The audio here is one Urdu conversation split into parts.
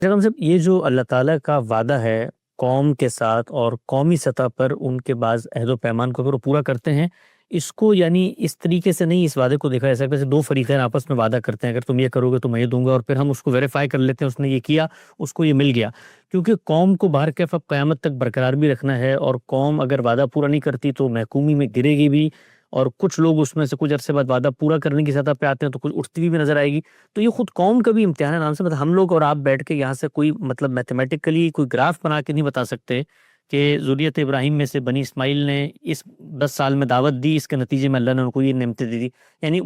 پیغام صاحب، یہ جو اللہ تعالیٰ کا وعدہ ہے قوم کے ساتھ اور قومی سطح پر ان کے بعض عہد و پیمان کو اگر وہ پورا کرتے ہیں، اس کو یعنی اس طریقے سے نہیں اس وعدے کو دیکھا جا سکتا جیسے دو فریقین آپس میں وعدہ کرتے ہیں اگر تم یہ کرو گے تو میں یہ دوں گا، اور پھر ہم اس کو ویریفائی کر لیتے ہیں اس نے یہ کیا، اس کو یہ مل گیا. کیونکہ قوم کو باہر کیف اب قیامت تک برقرار بھی رکھنا ہے، اور قوم اگر وعدہ پورا نہیں کرتی تو محکومی میں گرے گی بھی، اور کچھ لوگ اس میں سے کچھ عرصے بعد وعدہ پورا کرنے کی سطح پہ آتے ہیں تو کچھ اٹھتی بھی نظر آئے گی. تو یہ خود قوم کا بھی امتحان ہے نام سے. مطلب ہم لوگ اور آپ بیٹھ کے یہاں سے کوئی مطلب میتھمیٹیکلی کوئی گراف بنا کے نہیں بتا سکتے کہ ذریت ابراہیم میں سے بنی اسماعیل نے اس 10 سال میں دعوت دی، اس کے نتیجے میں اللہ نے ان کو یہ نعمتیں دی. یعنی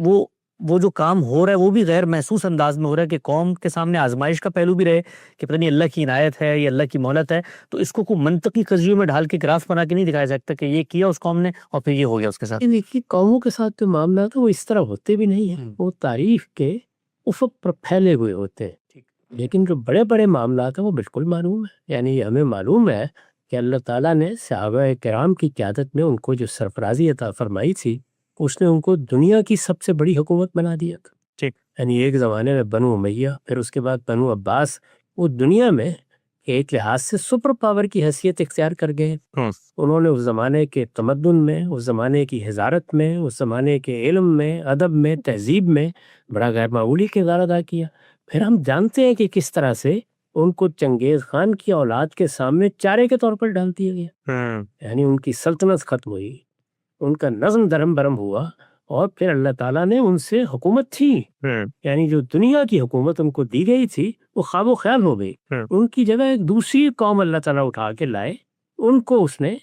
وہ جو کام ہو رہا ہے وہ بھی غیر محسوس انداز میں ہو رہا ہے کہ قوم کے سامنے آزمائش کا پہلو بھی رہے کہ پتہ نہیں اللہ کی عنایت ہے یا اللہ کی مہلت ہے. تو اس کو کوئی منطقی قضیوں میں ڈھال کے گراف بنا کے نہیں دکھایا سکتا کہ یہ کیا اس قوم نے اور پھر یہ ہو گیا اس کے ساتھ. دیکھیے قوموں کے ساتھ جو معاملات ہیں وہ اس طرح ہوتے بھی نہیں ہیں، وہ تاریخ کے افق پر پھیلے ہوئے ہوتے ہیں. لیکن جو بڑے بڑے معاملات ہیں وہ بالکل معلوم ہے. یعنی ہمیں معلوم ہے کہ اللہ تعالیٰ نے صحابہ کرام کی قیادت میں ان کو جو سرفرازی عطا فرمائی تھی، اس نے ان کو دنیا کی سب سے بڑی حکومت بنا دیا تھا. یعنی ایک زمانے میں بنو امیہ، پھر اس کے بعد بنو عباس، وہ دنیا میں ایک لحاظ سے سپر پاور کی حیثیت اختیار کر گئے. انہوں نے اس زمانے کے تمدن میں، اس زمانے کی حضارت میں، اس زمانے کے علم میں، ادب میں، تہذیب میں بڑا غیر معمولی کردار ادا کیا. پھر ہم جانتے ہیں کہ کس طرح سے ان کو چنگیز خان کی اولاد کے سامنے چارے کے طور پر ڈال دیا گیا. یعنی ان کی سلطنت ختم ہوئی، ان کا نظم درہم برہم ہوا، اور پھر اللہ تعالیٰ نے ان سے حکومت تھی، یعنی جو دنیا کی حکومت ان کو دی گئی تھی وہ خواب و خیال ہو گئی. ان کی جگہ ایک دوسری قوم اللہ تعالیٰ اٹھا کے لائے، ان کو اس نے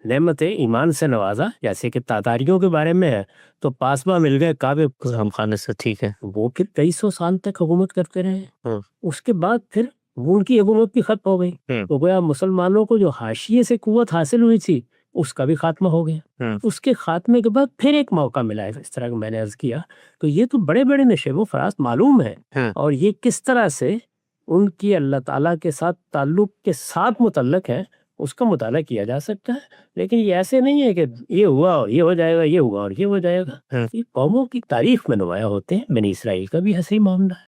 نعمت ایمان سے نوازا. جیسے کہ تاتاریوں کے بارے میں ہے تو پاسباں مل گئے کعبے ہم خانے سے. ٹھیک ہے، وہ پھر 2300 سال تک حکومت کرتے رہے. اس کے بعد پھر وہ ان کی حکومت بھی ختم ہو گئی. تو گویا مسلمانوں کو جو حاشیے سے قوت حاصل ہوئی تھی اس کا بھی خاتمہ ہو گیا. اس کے خاتمے کے بعد پھر ایک موقع ملا ہے، اس طرح کہ میں نے عرض کیا. تو یہ تو بڑے بڑے نشیب و فراز معلوم ہے، اور یہ کس طرح سے ان کی اللہ تعالیٰ کے ساتھ تعلق کے ساتھ متعلق ہے اس کا مطالعہ کیا جا سکتا ہے. لیکن یہ ایسے نہیں ہے کہ یہ ہوا اور یہ ہو جائے گا، یہ ہوا اور یہ ہو جائے گا. یہ قوموں کی تاریخ میں نمایاں ہوتے ہیں. بنی اسرائیل کا بھی ایسے ہی معاملہ ہے.